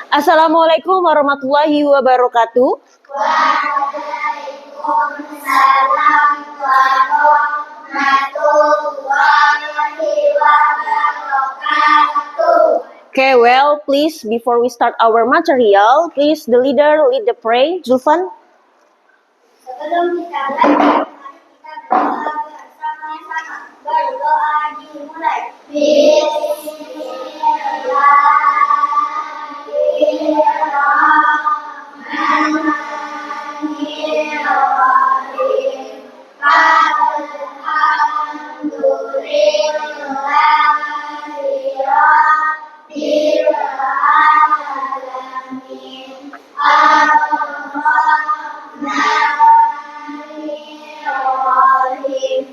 Assalamualaikum warahmatullahi wabarakatuh. Waalaikumsalam warahmatullahi wabarakatuh. Okay, well, please, before we start our material, please the leader lead the pray. Zulfan. Sebelum kita belajar, kita berdoa bersama-sama. Berdoa dimulai. Bismillahirrahmanirrahim. Alhamdulillahirabbil alamin. Ar-Rahmanir-Rahim.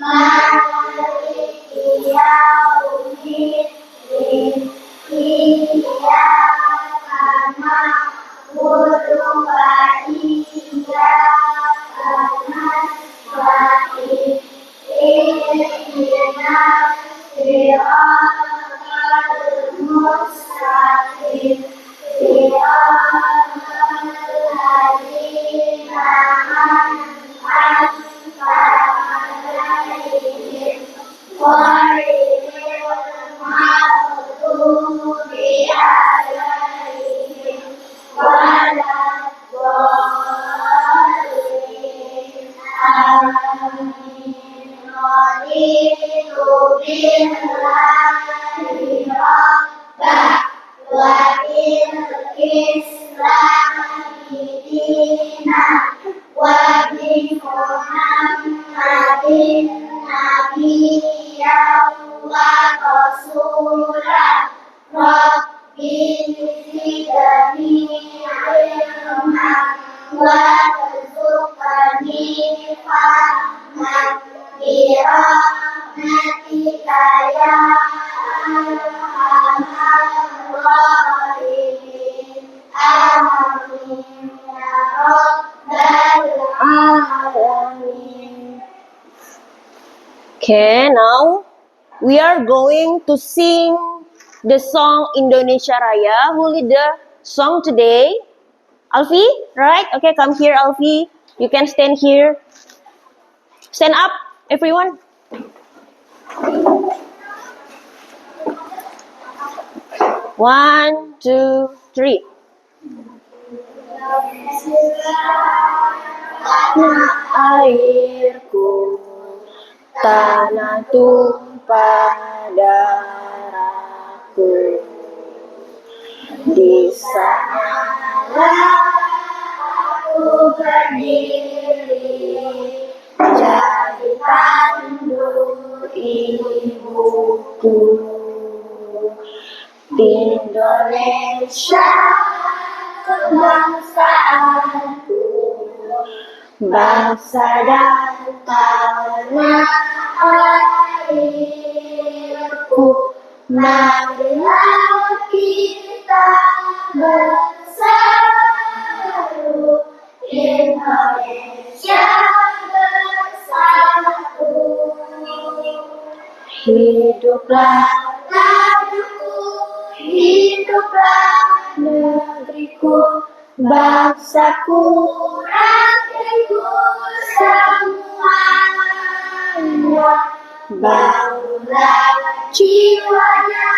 Maliki yaumiddin. Iyyaka na'budu wa iyyaka nasta'in. Ihdinas siratal mustaqim. Siratal ladzina an'amta 'alaihim ghairil maghdubi 'alaihim waladdallin. Amin. Raditu billahi rabbah wa bil islami dinan wa bi Muhammadin nabiyyan wa rasulan. Rabbi zidni ilman warzuqni fahman birahmatika ya arhamar rahimin. Amin ya rabbal alamin. Okay, now we are going to sing the song Indonesia Raya. Who lead the song today? Alfi, right? Okay, come here, Alfi. You can stand here. Stand up, everyone. One, two, three. Tanah airku, tanah tumpah darahku. Di sanalah aku berdiri, jadi pandu ibuku. Indonesia kebangsaanku, bangsa dan tanah airku. Marilah kita bersatu, Indonesia bersatu. Hiduplah laduku, hiduplah negeriku, bangsaku, rakyatku semuanya. Bangunlah jiwanya,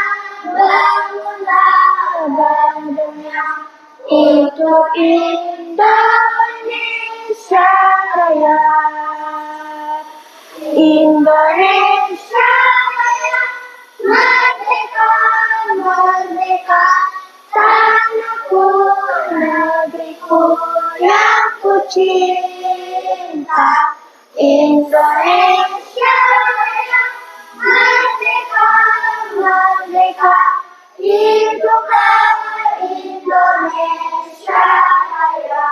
bangunlah badannya untuk Indonesia Raya. Indonesia Raya, merdeka, merdeka, tanahku, negeriku yang ku cinta. Indonesia Raya, merdeka, merdeka, hiduplah Indonesia Raya.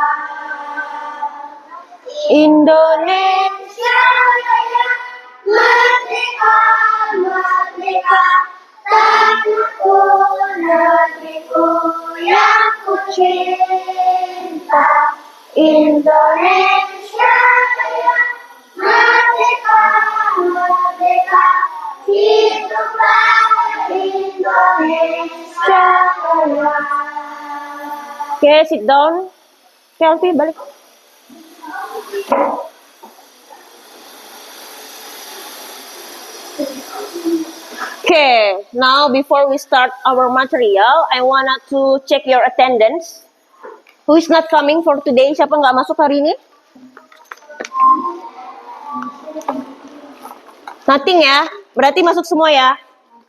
Indonesia Raya, merdeka, merdeka, tanahku, negeriku yang ku cinta. Indonesia Raya, merdeka, merdeka, hidup Indonesia Raya. Okay, sit down. Okay, Alfie, balik. Okay, now before we start our material, I wanna to check your attendance. Who is not coming for today? Siapa nggak masuk hari ini? Nothing ya? Berarti masuk semua ya?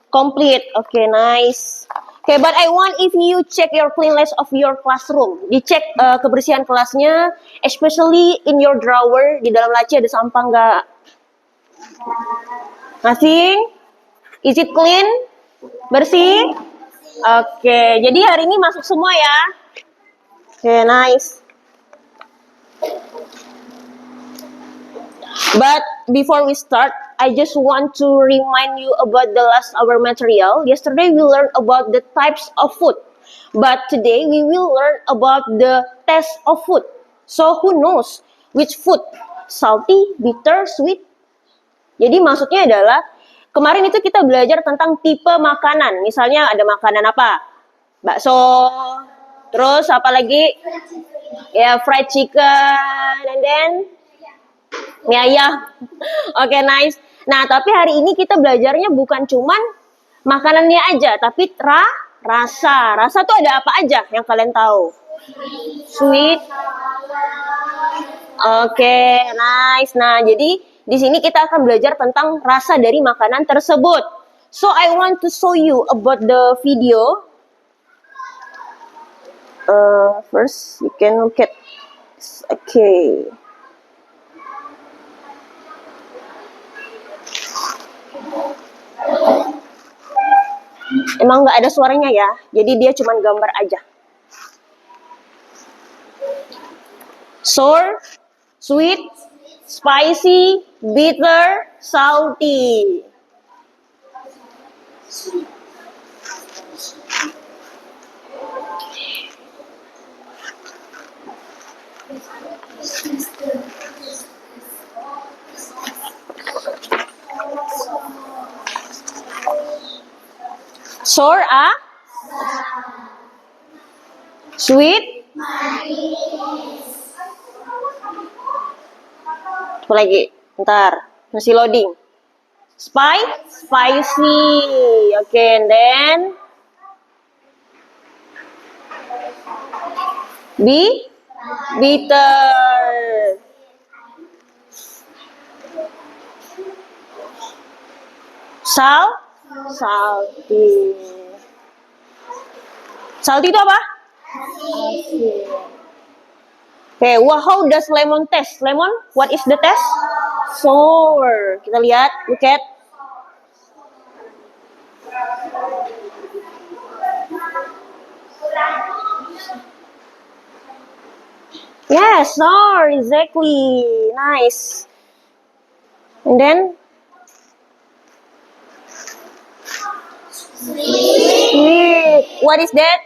Complete. Okay, nice. Okay, but I want if you check your cleanliness of your classroom. Dicek kebersihan kelasnya, especially in your drawer. Di dalam laci ada sampah nggak? Nothing? Is it clean? Bersih? Oke, jadi hari ini masuk semua ya. Oke, nice. But before we start, I just want to remind you about the last hour material. Yesterday we learned about the types of food. But today we will learn about the taste of food. So who knows which food? Salty, bitter, sweet? Jadi maksudnya adalah kemarin itu kita belajar tentang tipe makanan. Misalnya ada makanan apa? Bakso. Terus apa lagi? Ya, fried chicken. And then? Mie ayam. Oke, nice. Nah, tapi hari ini kita belajarnya bukan cuman makanannya aja. Tapi rasa. Rasa tuh ada apa aja yang kalian tahu? Sweet. Oke, nice. Nah, jadi di sini kita akan belajar tentang rasa dari makanan tersebut. So I want to show you about the video. First you can look at. Okay. Emang nggak ada suaranya ya, jadi dia cuma gambar aja. Sour, sweet, spicy, bitter, salty. Sour, sweet, apa lagi? Ntar, masih loading. Spicy. Okay, and then bitter. Salty. Salty itu apa? Asin. Okay, how does lemon taste? Lemon, what is the taste? Sour. Kita lihat, look at. Yes, sour, exactly. Nice. And then? Sweet. What is that?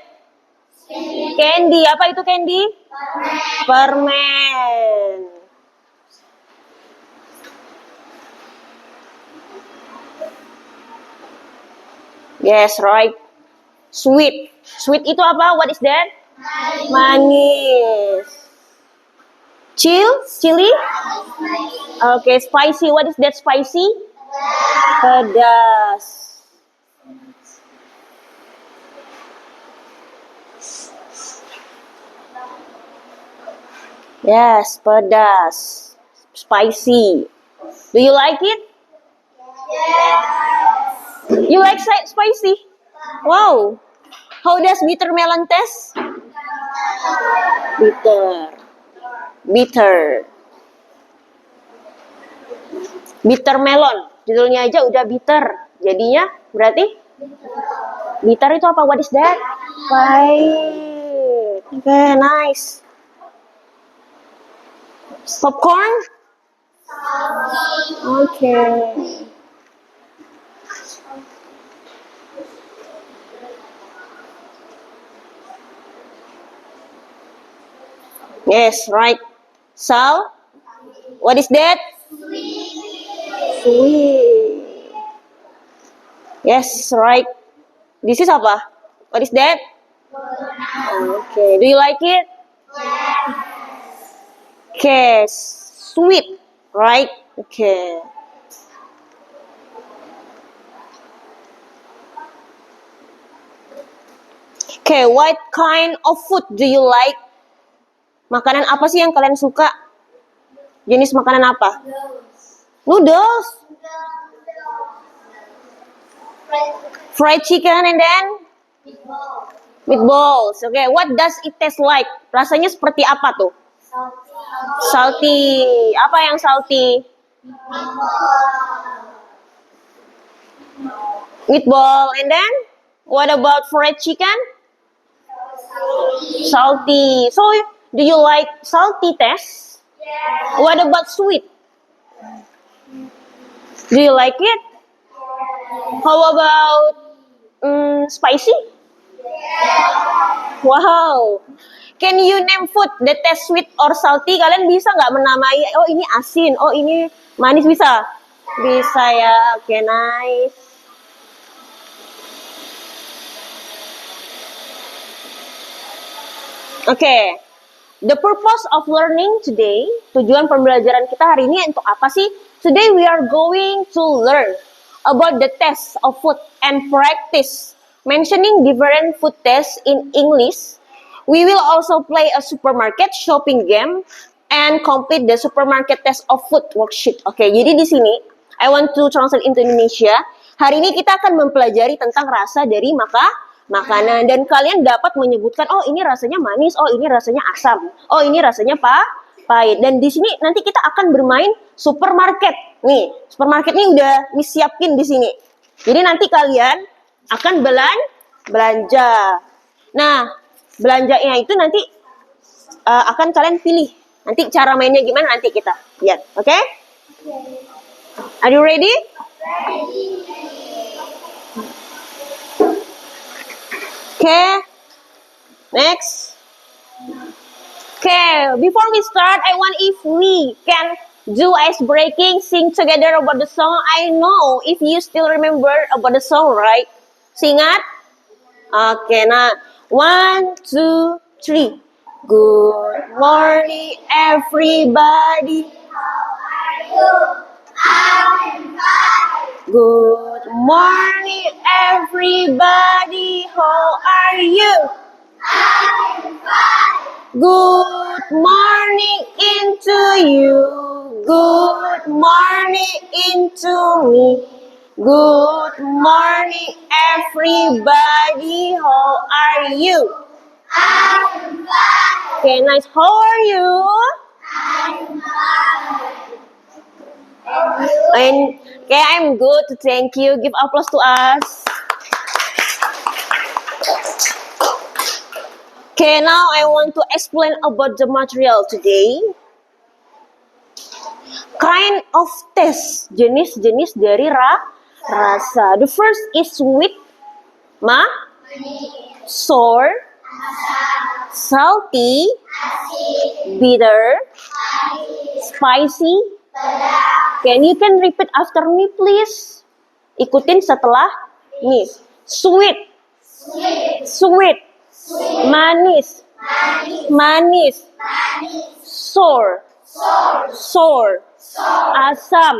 Candy. Apa itu candy? Permen. Yes, right. Sweet. Sweet itu apa? What is that? Manis. Chili? Okay, spicy. What is that spicy? Pedas. Yes, pedas. Spicy. Do you like it? Yes. You like spicy? Wow. How does bitter melon taste? Bitter. Bitter melon. Judulnya aja udah bitter. Jadinya berarti? Bitter itu apa? What is that? Pahit. Okay, nice. Popcorn? Okay. Yes, right. Sal? What is that? Sweet. Yes, right. This is apa? What is that? Okay, do you like it? Okay, sweet, right? Okay. Okay, what kind of food do you like? Makanan apa sih yang kalian suka? Jenis makanan apa? Noodles, fried chicken, and then meatballs. Okay, what does it taste like? Rasanya seperti apa tuh? Salty. Apa yang salty? Meatball. And then, what about fried chicken? Salty. So, do you like salty taste? What about sweet? Do you like it? How about spicy? Wow. Can you name food that taste sweet or salty? Kalian bisa nggak menamai? Oh ini asin, oh ini manis bisa? Bisa ya. Oke, nice. Oke. The purpose of learning today, tujuan pembelajaran kita hari ini untuk apa sih? Today we are going to learn about the taste of food and practice mentioning different food tastes in English. We will also play a supermarket shopping game and complete the supermarket test of food worksheet. Oke, jadi di sini I want to translate into Indonesia. Hari ini kita akan mempelajari tentang rasa dari makanan dan kalian dapat menyebutkan oh ini rasanya manis, oh ini rasanya asam, oh ini rasanya pahit. Dan di sini nanti kita akan bermain supermarket. Nih, supermarket ini udah disiapin di sini. Jadi nanti kalian akan belanja. Nah, belanjanya itu nanti akan kalian pilih. Nanti cara mainnya gimana nanti kita lihat, oke? Are you ready? Okay, next. Okay, before we start, I want if we can do ice breaking, sing together about the song. I know if you still remember about the song, right? Singat? Okay, nah. 1, 2, 3. Good morning, everybody. Good morning, everybody. How are you? Good morning into you. Good morning into me. Good morning, everybody. How are you? Okay, nice. How are you? And okay, I'm good. Thank you. Give applause to us. Okay, now I want to explain about the material today. Kind of taste, jenis-jenis dari rasa. The first is sweet, sour, salty, bitter, spicy. Can you repeat after me, please? Ikutin setelah nih. Sweet, manis, sour, asam,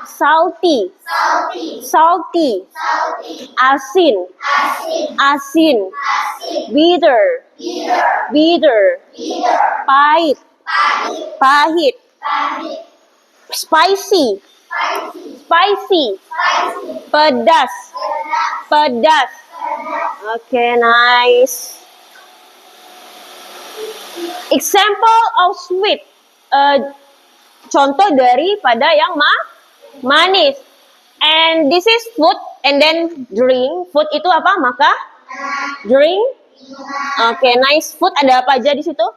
salty, asin, bitter, pahit, spicy, pedas. Okay, nice. Example of sweet. Contoh daripada yang manis. And this is food and then drink. Food itu apa? Maka drink. Okay, nice. Food ada apa aja di situ?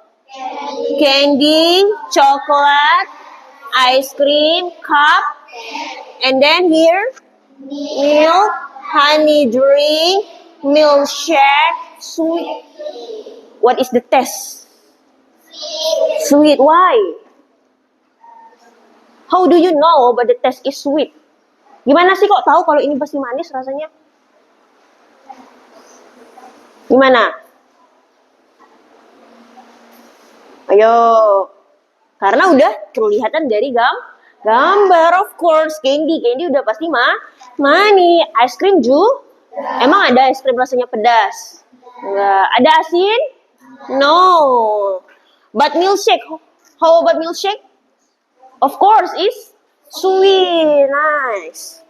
Candy, chocolate, ice cream, cup, and then here milk, honey drink, milkshake, sweet. What is the taste? Sweet. Why? How do you know but the taste is sweet? Gimana sih kok tahu kalau ini pasti manis rasanya? Gimana? Ayo. Karena udah kelihatan dari gambar, of course. Candy udah pasti manis. Ice cream juga. Emang ada es krim rasanya pedas? Enggak. Ada asin? No. But milkshake. How about milkshake? Of course, is sweet. Nice.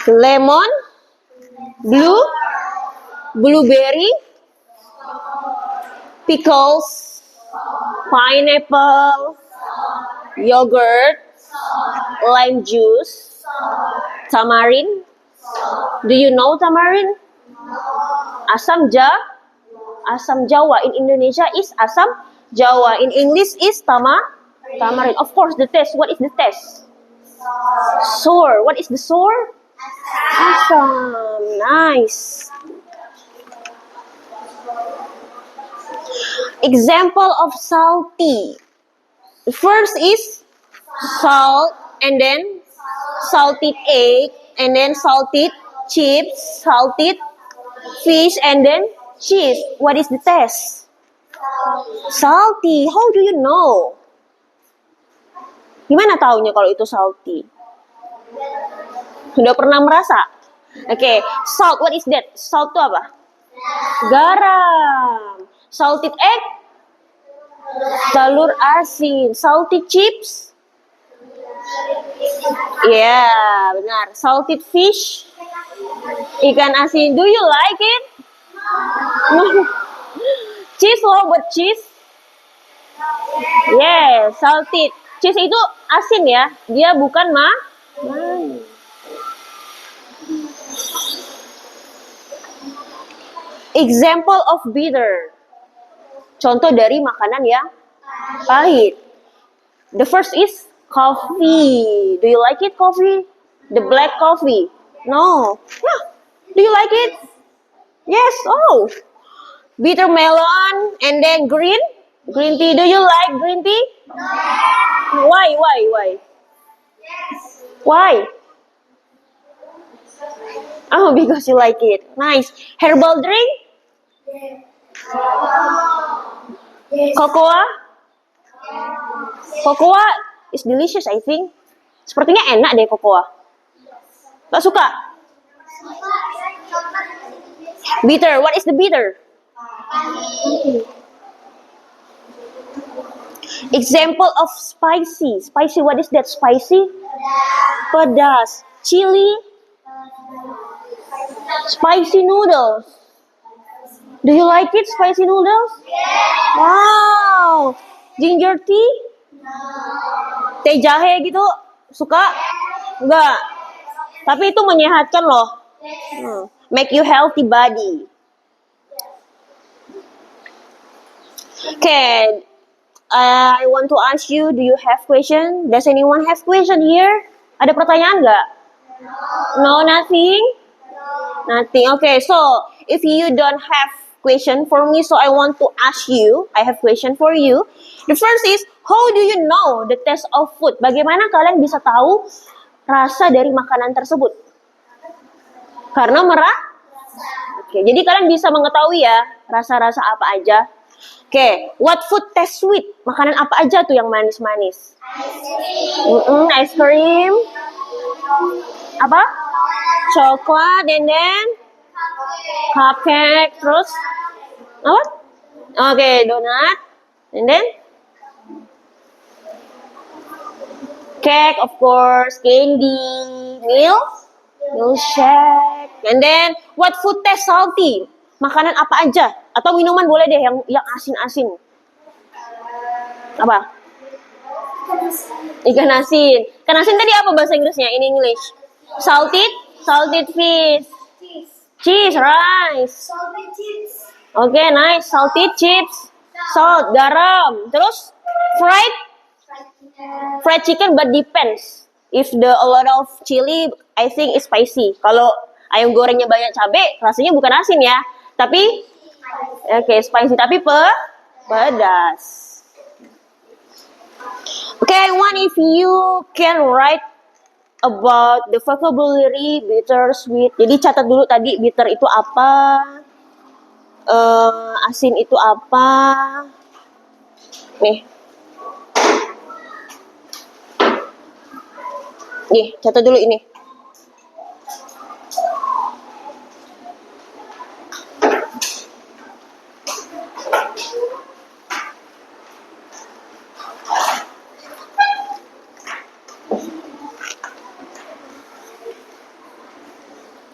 Lemon, blueberry, pickles, pineapple, yogurt, lime juice, tamarind. Do you know tamarind? Asam Jawa. In Indonesia is asam Jawa. In English is tamarind. Of course, the taste. What is the taste? Sour. What is the sour? Asam. Nice. Example of salty. The first is salt, and then salted egg, and then salted chips, salted fish, and then cheese. What is the taste? Salty. How do you know? Gimana taunya kalau itu salty? Sudah pernah merasa? Oke, salt. What is that? Salt itu apa? Garam. Salted egg? Telur asin. Salted chips? Ya, benar. Salted fish? Ikan asin. Do you like it? No. Cheese loh, buat cheese. Yes, salted. Cheese itu asin ya. Dia bukan Example of bitter. Contoh dari makanan yang pahit. The first is coffee. Do you like it, coffee? The black coffee. No. Yeah. Do you like it? Yes. Oh. Bitter melon and then green tea. Do you like green tea? No. Why? Yes. Why? Oh, because you like it. Nice. Herbal drink? Yes. Cocoa? Cocoa is delicious, I think. Sepertinya enak deh cocoa. Gak suka? Bitter. What is the bitter? Example of spicy. Spicy, what is that? Spicy? Pedas. Chili? Spicy noodles. Do you like it, spicy noodles? Wow. Ginger tea? Teh jahe gitu? Suka? Enggak. Tapi itu menyehatkan loh. Make you healthy body. Okay. I want to ask you, do you have question? Does anyone have question here? Ada pertanyaan nggak? No, nothing? Nothing. Okay, so if you don't have question for me, so I want to ask you, I have question for you. The first is, how do you know the taste of food? Bagaimana kalian bisa tahu rasa dari makanan tersebut? Karena Oke, jadi kalian bisa mengetahui ya rasa-rasa apa aja. Oke, what food taste sweet? Makanan apa aja tuh yang manis-manis? Ice cream. Apa? Coklat, and then cupcake, terus apa? Oke, donat, and then cake, of course, candy, milkshake, and then what food taste salty? Makanan apa aja? Atau minuman boleh deh yang asin-asin. Apa? Ikan asin. Ikan asin tadi apa bahasa Inggrisnya? In English? Salted fish. Cheese, rice. Okay, nice. Salted chips. Salt, garam. Terus fried chicken, but depends. If a lot of chili, I think it's spicy. Kalau ayam gorengnya banyak cabai, rasanya bukan asin ya. Tapi spicy, tapi pedas. Okay, I want if you can write about the vocabulary bitter, sweet. Jadi catat dulu tadi bitter itu apa, asin itu apa. Nih, catat dulu ini.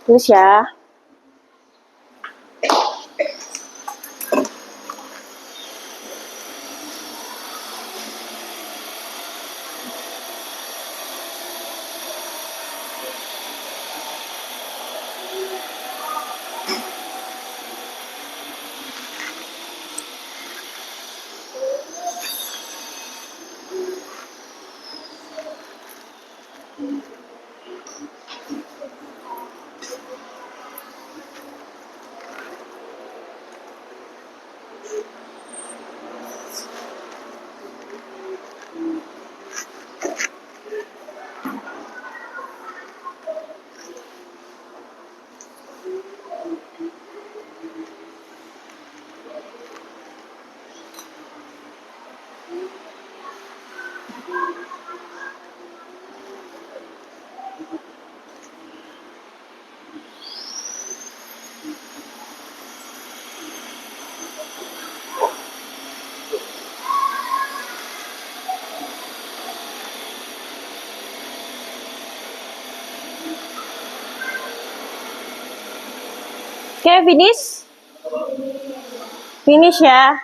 Tulis ya. Okay, finish? Finish ya.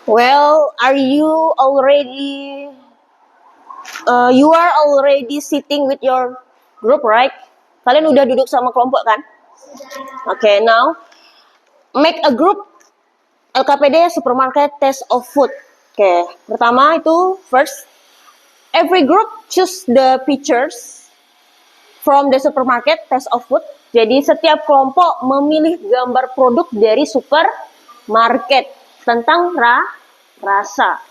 Well, are you already you are already sitting with your group, right? Kalian udah duduk sama kelompok kan? Okay, now make a group LKPD supermarket test of food. Okay, pertama itu first every group choose the pictures from the supermarket test of food. Jadi setiap kelompok memilih gambar produk dari supermarket tentang rasa.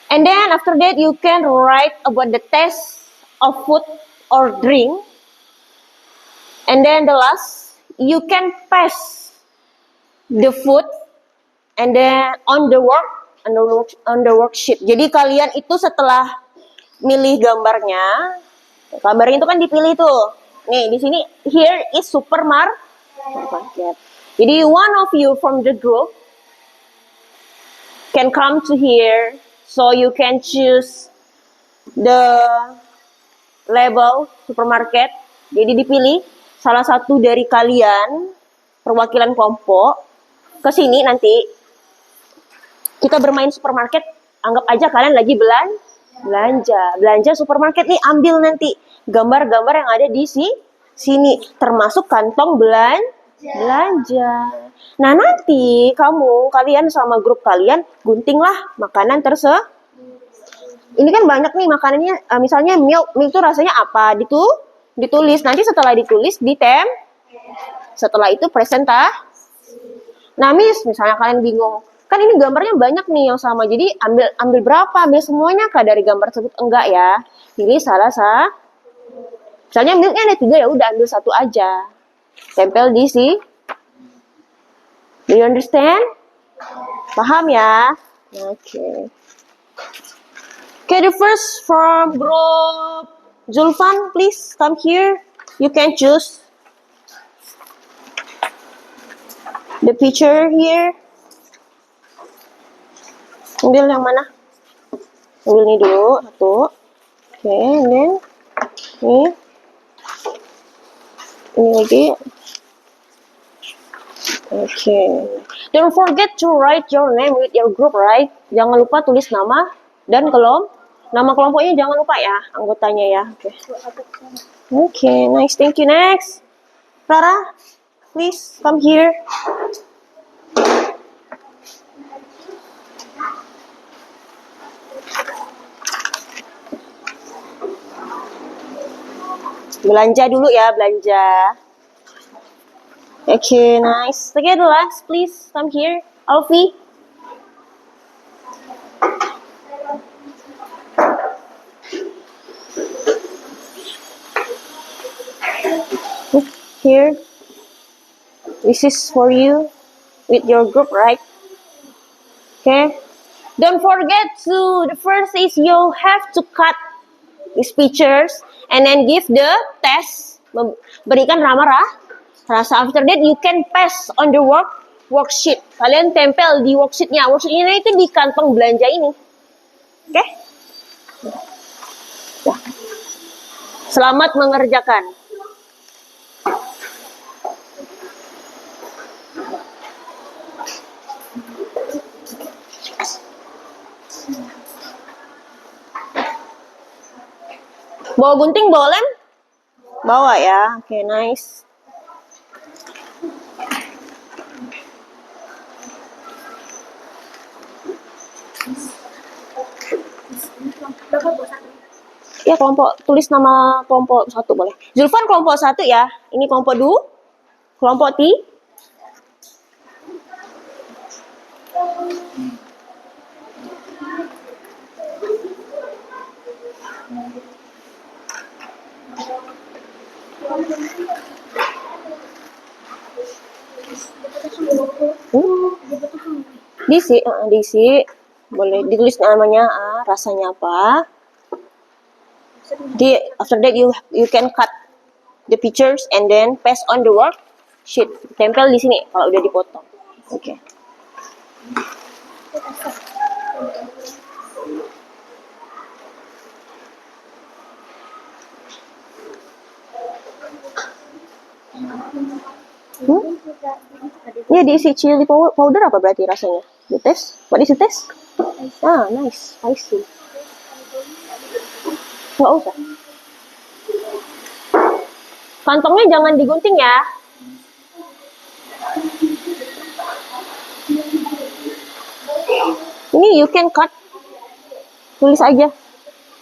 And then after that you can write about the taste of food or drink. And then the last you can pass the food and then on the worksheet. Jadi kalian itu setelah milih gambarnya itu kan dipilih tuh. Nih di sini here is supermarket. Jadi one of you from the group can come to here. So you can choose the label supermarket. Jadi dipilih salah satu dari kalian perwakilan kelompok ke sini nanti kita bermain supermarket. Anggap aja kalian lagi belanja supermarket nih, ambil nanti gambar-gambar yang ada di sini termasuk kantong belanja. Nah nanti kalian sama grup kalian guntinglah makanan ini kan banyak nih makanannya, misalnya milk itu rasanya apa, ditulis, nanti setelah ditulis setelah itu Nah misalnya kalian bingung, kan ini gambarnya banyak nih yang sama, jadi ambil berapa, ambil semuanya kah dari gambar tersebut? Enggak ya, pilih salah satu. Misalnya milknya ada 3, ya udah ambil 1 aja, tempel di sini. Do you understand? Paham ya? Okay. Okay, the first from group Zulfan, please come here. You can choose the picture here. Ambil yang mana? Ambil ini dulu, 1. Okay, and then ini lagi. Okay. Don't forget to write your name with your group, right? Jangan lupa tulis nama dan nama kelompoknya, jangan lupa ya, anggotanya ya. Okay, nice. Thank you. Next. Rara, please come here. Belanja dulu ya, belanja. Okay, nice. Okay, the last, please come here, Alfie. Here, this is for you with your group, right? Okay. Don't forget to, the first is you have to cut these pictures and then give the test. Berikan rasa. After that, you can pass on the worksheet. Kalian tempel di worksheetnya. Worksheetnya itu di kantong belanja ini. Oke? Okay? Ya. Selamat mengerjakan. Bawa gunting, bawa lem? Bawa ya. Oke, nice. Ya, kelompok, tulis nama kelompok 1 boleh. Zulfan kelompok 1 ya. Ini kelompok 2. Kelompok T. Diisi. Boleh ditulis namanya, rasanya apa. After that you can cut the pictures and then paste on the worksheet. Tempel di sini kalau udah dipotong. Oke. Okay. Ya, diisi chili powder apa berarti rasanya? The test? What is the test? Ah, nice. Spicy. Nggak usah. Kantongnya jangan digunting ya. Ini you can cut. Tulis aja.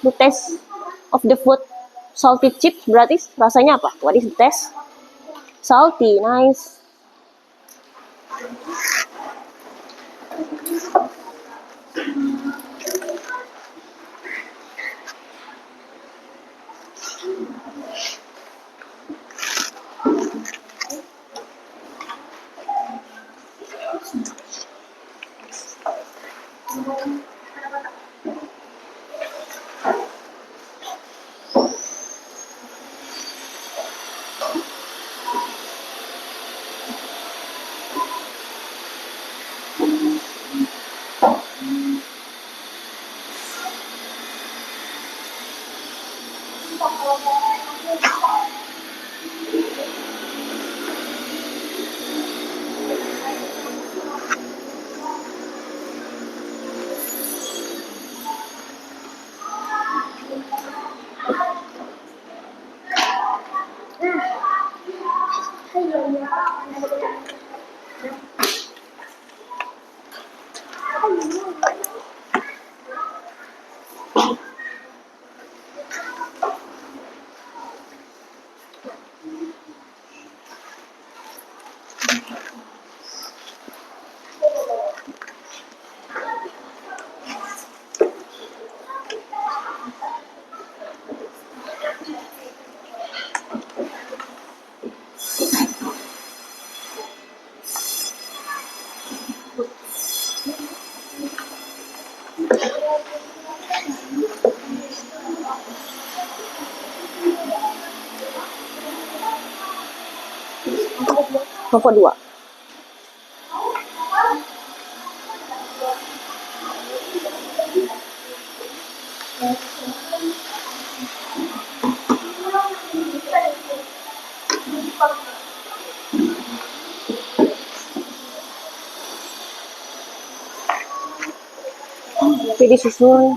The taste of the food. Salty chips berarti rasanya apa? What is the taste? Salty, nice. Kelompok 2. Nanti disusun.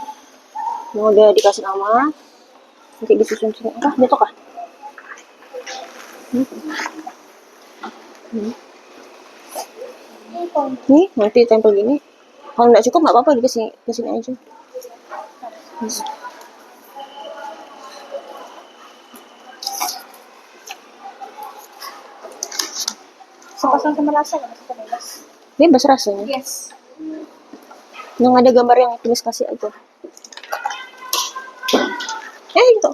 Mau udah dikasih nama. Nanti disusun sini. Jatuh kah? Nih, nanti tempel gini. Kalau nggak cukup nggak apa-apa, kesini aja. Kosong sama rasa nggak masuk ke bebas. Bebas rasanya. Yes. Yang ada gambar yang tulis kasih aja. Itu.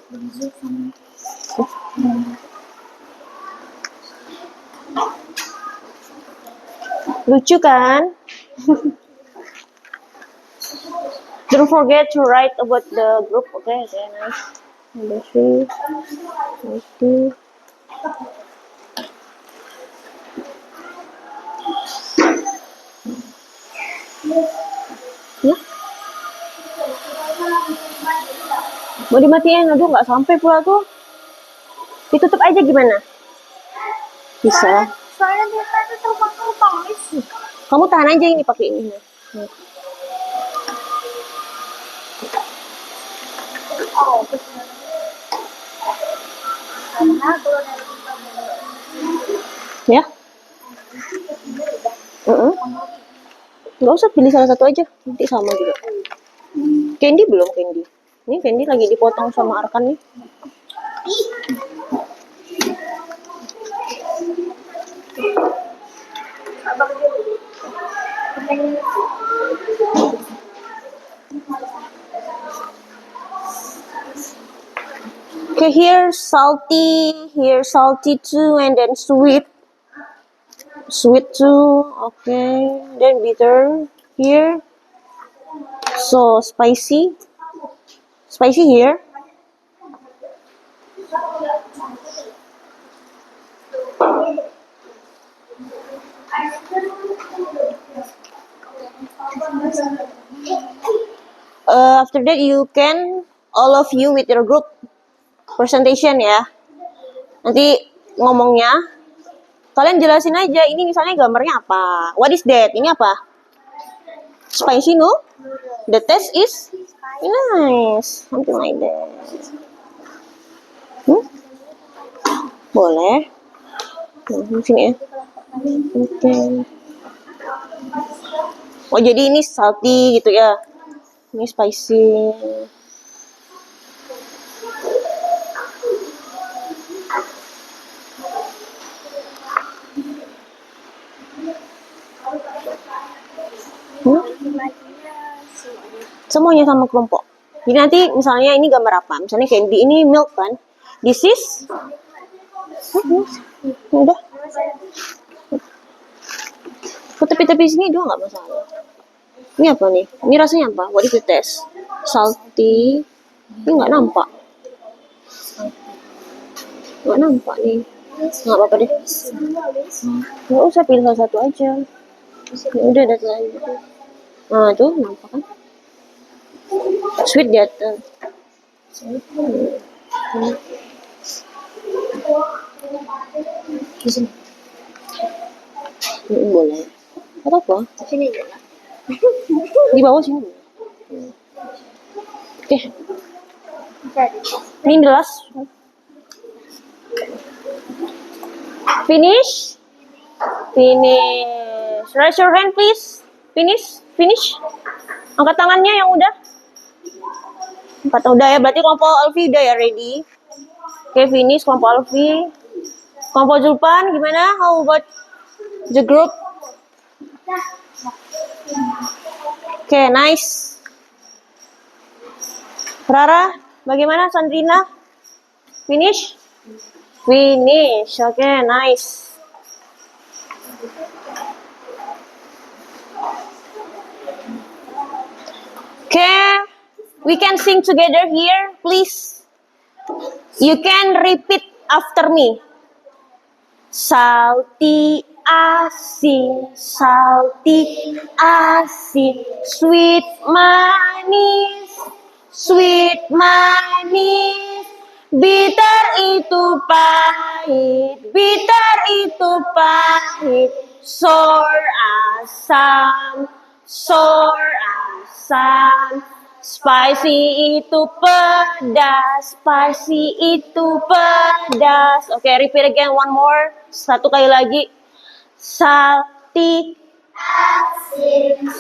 Lucu kan? Don't forget to write about the group. Okay, nice. Number 3. Number 2. Ya. Mau dimatiin? Aduh, nggak sampai pula tuh. Ditutup aja gimana? Bisa. Soalnya dia tadi terbang-terbang sih. Kamu tahan aja ini pakai ini. Oh, betul. Karena kalau dari Ya? Nggak usah pilih salah satu aja, nanti sama juga. Candy belum Candy. Ini Candy lagi dipotong sama Arkan nih. Okay, here salty too, and then sweet too. Okay, then bitter here. So spicy here. After that you can all of you with your group presentation ya. Nanti ngomongnya kalian jelasin aja ini misalnya gambarnya apa. What is that? Ini apa? Spicy no? The taste is nice. Something like that. Boleh. Sini ya. Oke. Oh jadi ini salty gitu ya. Ini spicy. Semuanya sama kelompok. Jadi nanti misalnya ini gambar apa? Misalnya candy ini milk kan. This is udah. Tepi-tepi sini juga nggak masalah. Ini apa nih? Ini rasanya apa? What is the taste? Salty. Ini nggak nampak. Nggak nampak nih. Nggak apa-apa deh. Nggak usah pilih salah satu aja. Ya udah ada lagi. Nah tuh nampak kan? Sweet jatuh. Di sini. Boleh. Atau apa? sini ya. Di bawah sini. Oke. Ini the last. Finish. Raise your hand please. Finish. Angkat tangannya yang udah. Udah ya, berarti kelompok Alfi udah ya ready. Oke, finish kelompok Alfi. Kelompok Julpan gimana? How about the group? Oke, nice. Rara, bagaimana Sandrina? Finish. Oke, nice. Okay, we can sing together here, please. You can repeat after me. Salty, asin, sweet, manis, bitter itu pahit, sour asam, spicy itu pedas, Oke, repeat again one more. Satu kali lagi. Salty, Asin,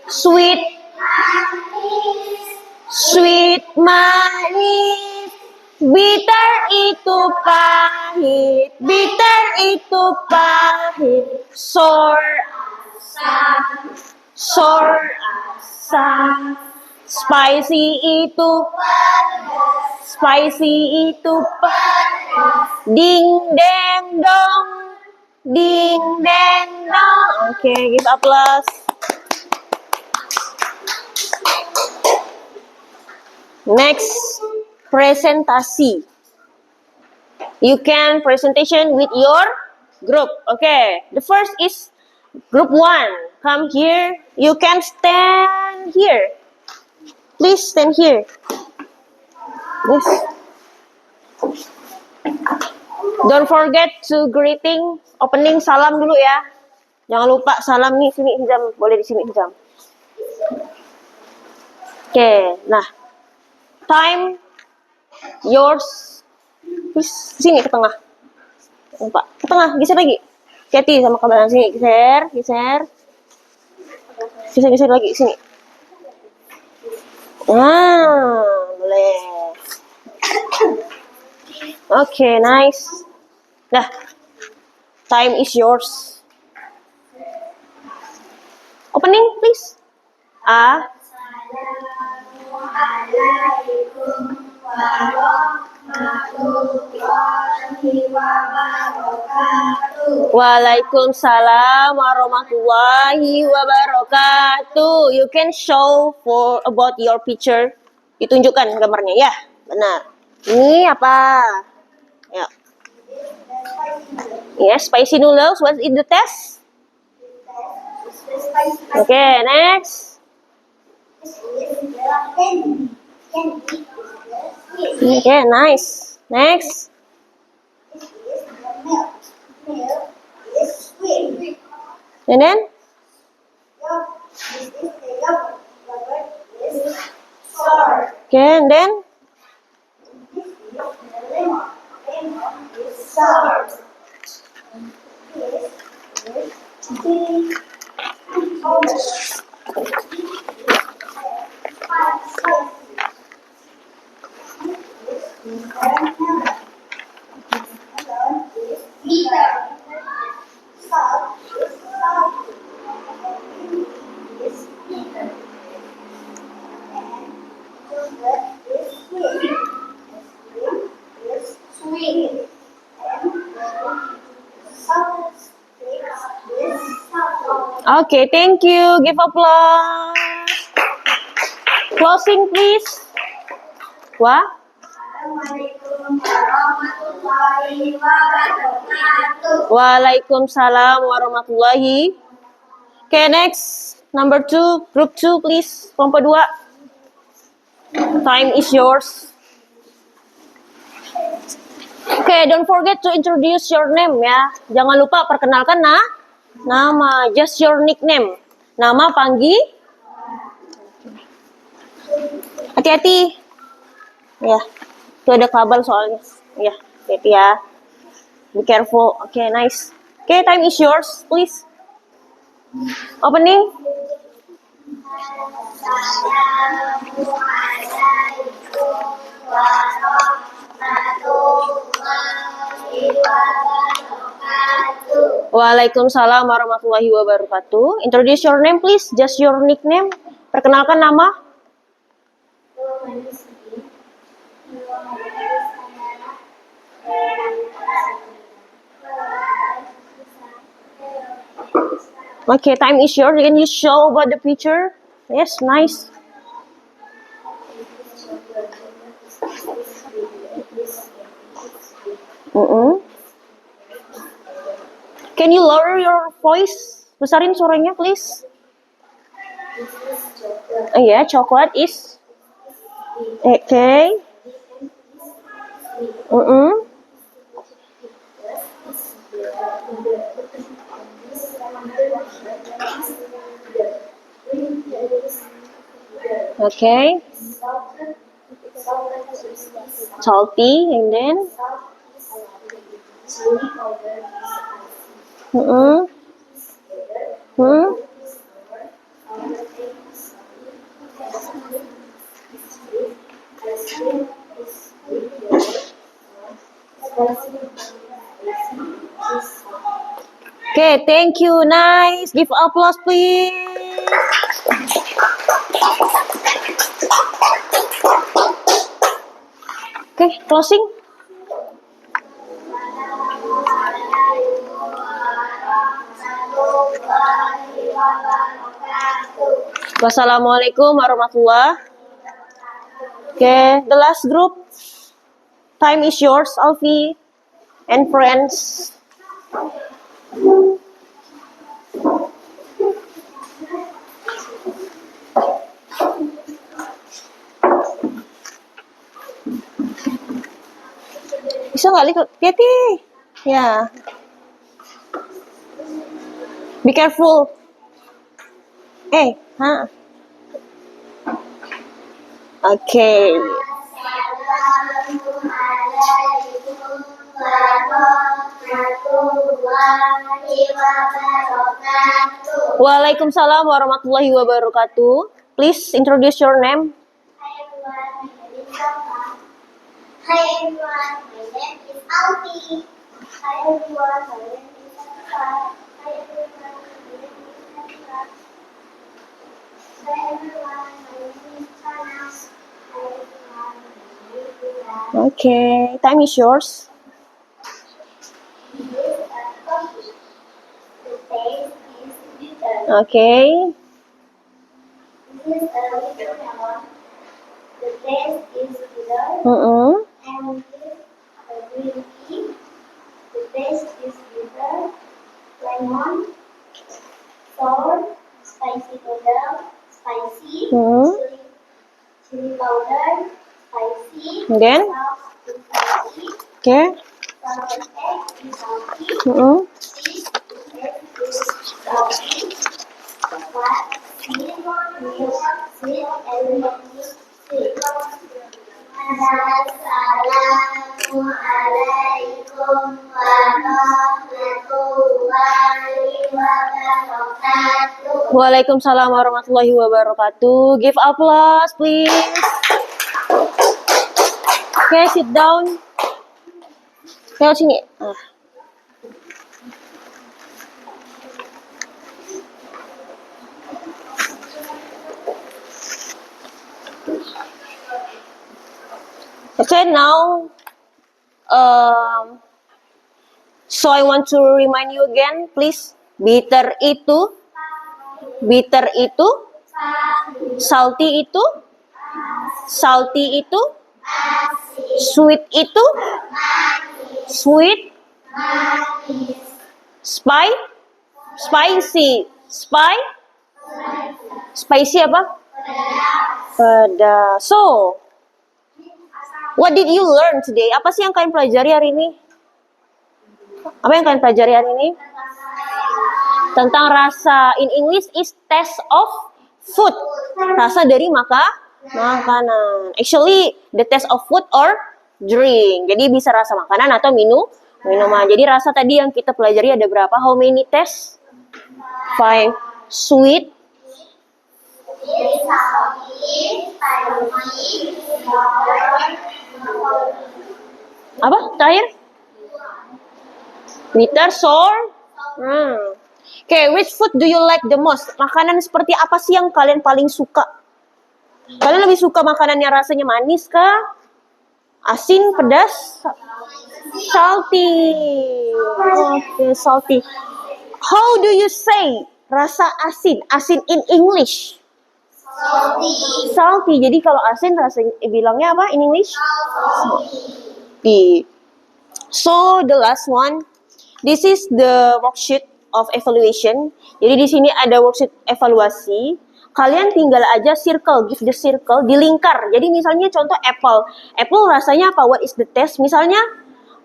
sweet, manis, manis, Bitter itu pahit, bitter itu pahit, sour asam, spicy itu ding deng dong, ding deng dong. Oke, give applause. Next, presentasi. You can presentation with your group. Okay, the first is group 1. Come here. You can stand here. Please stand here. Yes. Don't forget to greeting, opening salam dulu ya. Jangan lupa salam nih, sini Hizam, boleh di sini Hizam. Oke, nah. Time yours. Please, sini ke tengah. Lupa, ke tengah, geser lagi. Hati sama kabaran sini, geser. Geser lagi sini. Nah, boleh. Okay, nice. Nah, time is yours. Opening, please. Assalamualaikum warahmatullahi wabarakatuh. Waalaikumsalam warahmatullahi wabarakatuh. You can show for about your picture. Ditunjukkan gambarnya ya, benar. Ini apa? Ya. Yes, spicy noodles. What is the test? Okay, next. Okay, nice. Next. And then? Okay, and then? Okay, thank you. Give applause. Closing, please. Wah? Assalamualaikum warahmatullahi wabarakatuh. Waalaikumsalam warahmatullahi. Okay, next. Number 2, group 2, please. Kelompok 2. Time is yours. Okay, don't forget to introduce your name ya. Jangan lupa perkenalkan nama. Just your nickname. Nama, panggil. Hati-hati. Ya, itu ada kabel soalnya. Ya, hati-hati ya. Be careful. Okay, nice. Okay, time is yours, please. Opening. Waalaikumsalam warahmatullahi wabarakatuh. Introduce your name, please. Just your nickname. Perkenalkan nama. Okay, time is yours. Can you show about the picture? Yes, nice. Can you lower your voice? Besarin suaranya, please. Yeah, chocolate is. Okay. Okay. Salty, and then. Okay, thank you. Nice. Give applause, please. Okay, closing. Wassalamualaikum warahmatullahi. Okay, the last group. Time is yours, Alfie and friends. Bisa nggak lihat? Hati-hati. Ya. Be careful. Huh? Okay. Waalaikumsalam warahmatullahi wabarakatuh. Please introduce your name. Hi everyone, my name is Alfie. Hi everyone, my name is Safa. Hi everyone, my name is Safa. Hi everyone, my name is Tanas. Hi everyone, my name is Ira. Okay, time is yours. This is a coffee. The taste is bitter. Okay. This is a little lemon. The taste is bitter. Mm-mm. And this a green tea. The taste is bitter. Lemon, sour, spicy powder, spicy, Hmm. chili powder, spicy, Then? salt is spicy, Okay. salted egg is salty, Mm-mm. fish is salty, fat, sweet, milk, sweet, and lemon sweet. Assalamualaikum warahmatullahi wabarakatuh. Waalaikumsalam warahmatullahi wabarakatuh. Give applause, please. Okay, sit down. Lewat sini. Okay, now, so I want to remind you again, please. Bitter itu, salty itu, sweet itu, sweet, spicy apa? Pedas. So, what did you learn today? Apa sih yang kalian pelajari hari ini? Apa yang kalian pelajari hari ini? Tentang rasa. In English is taste of food. Rasa dari makanan. Actually, the taste of food or drink. Jadi bisa rasa makanan atau minuman. Jadi rasa tadi yang kita pelajari ada berapa? How many taste? 5. Sweet. Apa? Terakhir? Bitter, sour. Okay, which food do you like the most? Makanan seperti apa sih yang kalian paling suka? Kalian lebih suka makanan yang rasanya manis kah? Asin, pedas? Salty. Okay, salty. How do you say rasa asin? Asin in English? Salty. Jadi kalau asin rasanya bilangnya apa in English? Salty. So the last one, this is the worksheet of evaluation. Jadi di sini ada worksheet evaluasi. Kalian tinggal aja circle, give the circle, dilingkar. Jadi misalnya contoh apple. Apple rasanya apa? What is the taste? Misalnya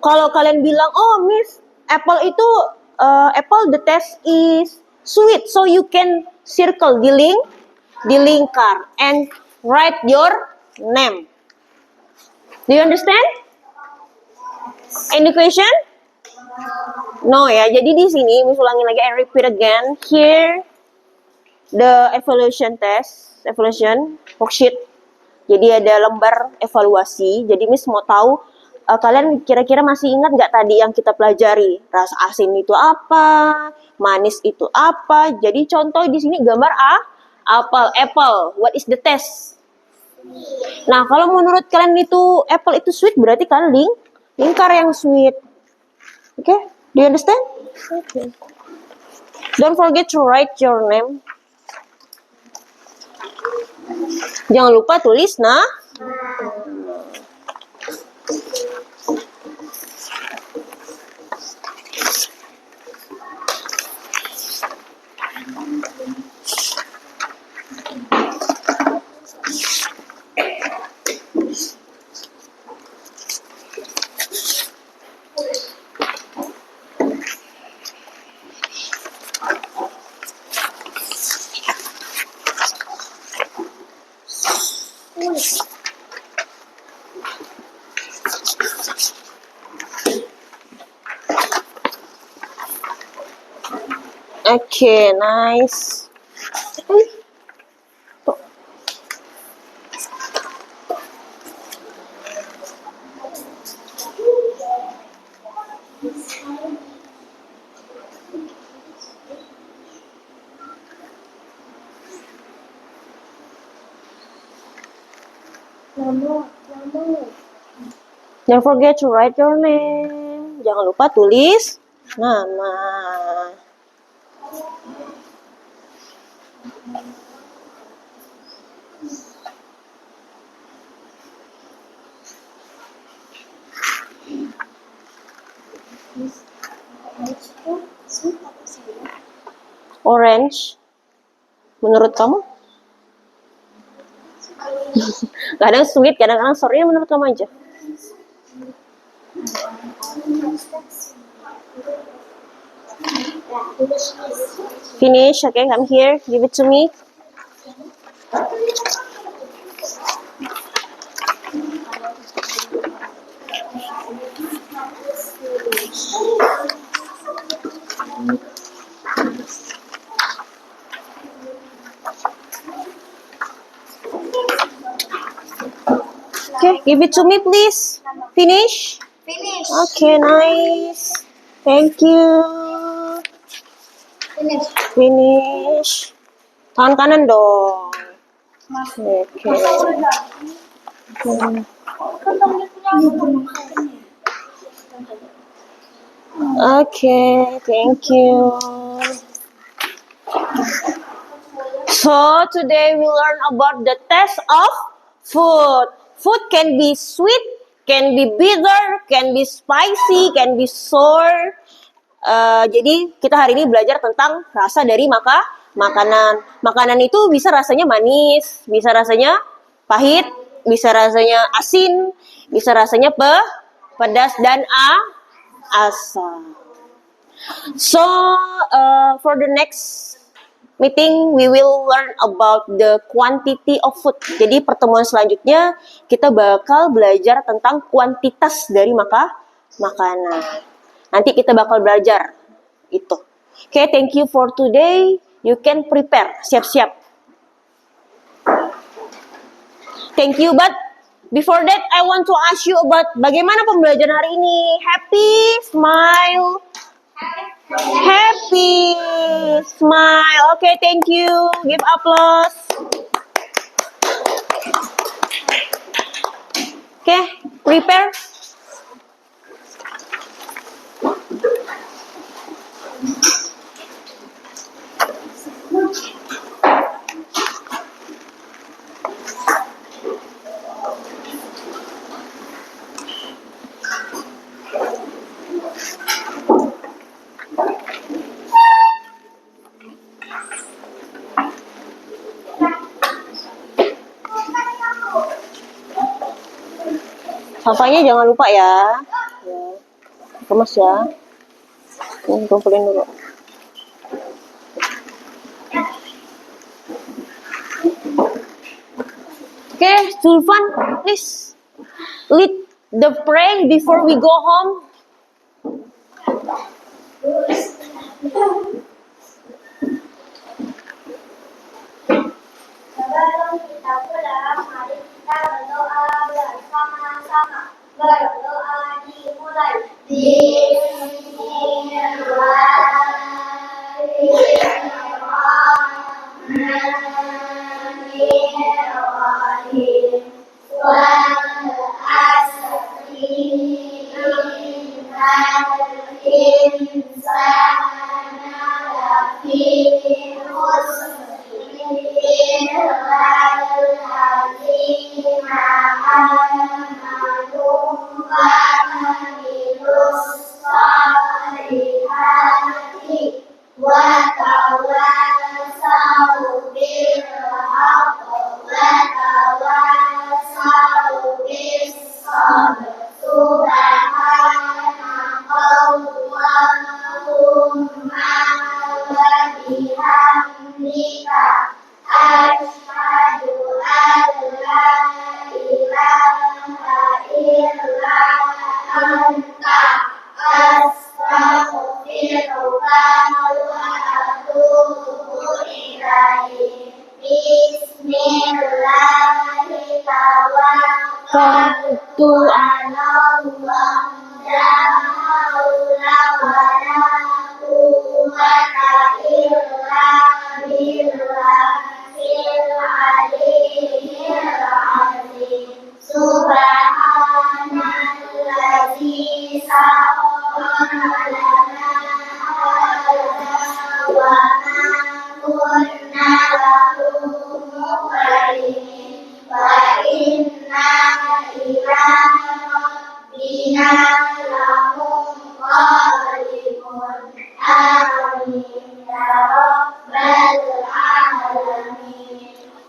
kalau kalian bilang, oh Miss, apple itu apple the taste is sweet. So you can circle, dilingkar and write your name. Do you understand? Any question? No ya. Jadi di sini, Miss ulangin lagi and repeat again. Here the evaluation worksheet. Jadi ada lembar evaluasi. Jadi Miss mau tahu kalian kira-kira masih ingat nggak tadi yang kita pelajari? Rasa asin itu apa? Manis itu apa? Jadi contoh di sini gambar apple. What is the taste? Nah, kalau menurut kalian itu apple itu sweet, berarti kan lingkar yang sweet. Okay? Do you understand? Okay. Don't forget to write your name. Jangan lupa tulis Okay, nice. Don't forget to write your name. Jangan lupa tulis nama. Orange. Menurut kamu? Kadang sweet, kadang-kadang sournya menurut kamu aja. Finish, okay, come here, give it to me. Okay, give it to me please. Finish? Finish. Okay, nice. Thank you. Finish. Finish. Tangan kanan dong. Okay. Okay, thank you. So today we learn about the taste of food. Food can be sweet, can be bitter, can be spicy, can be sour. Jadi kita hari ini belajar tentang rasa dari makanan. Makanan itu bisa rasanya manis, bisa rasanya pahit, bisa rasanya asin, bisa rasanya pedas dan asam. So for the next meeting we will learn about the quantity of food. Jadi pertemuan selanjutnya kita bakal belajar tentang kuantitas dari makanan. Nanti kita bakal belajar itu. Okay, thank you for today. You can prepare, siap-siap. Thank you, but before that I want to ask you about bagaimana pembelajaran hari ini. Happy, smile. Happy, smile. Okay, thank you. Give applause. Okay, prepare. Sampahnya jangan lupa ya. Kemas ya. Ini kumpulin dulu. Okay, Zulfan, please lead the pray before we go home. Sebelum kita pulang, mari kita berdoa bersama-sama. Berdoa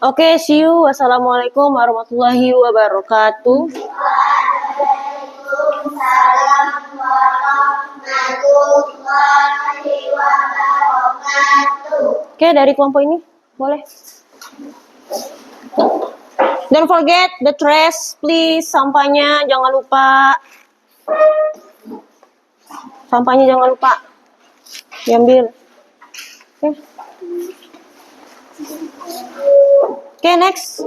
Oke, see you. Wassalamualaikum warahmatullahi wabarakatuh. Oke, dari kelompok ini boleh. Don't forget the trash, please. Sampahnya jangan lupa. Sampahnya jangan lupa diambil. Oke. Oke, next.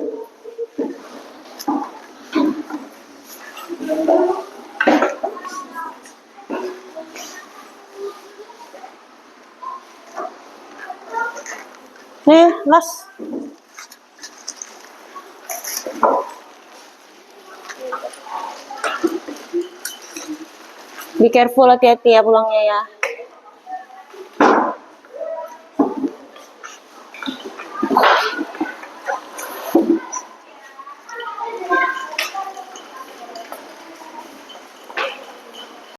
Nih, last. Be careful, hati-hati ya pulangnya ya.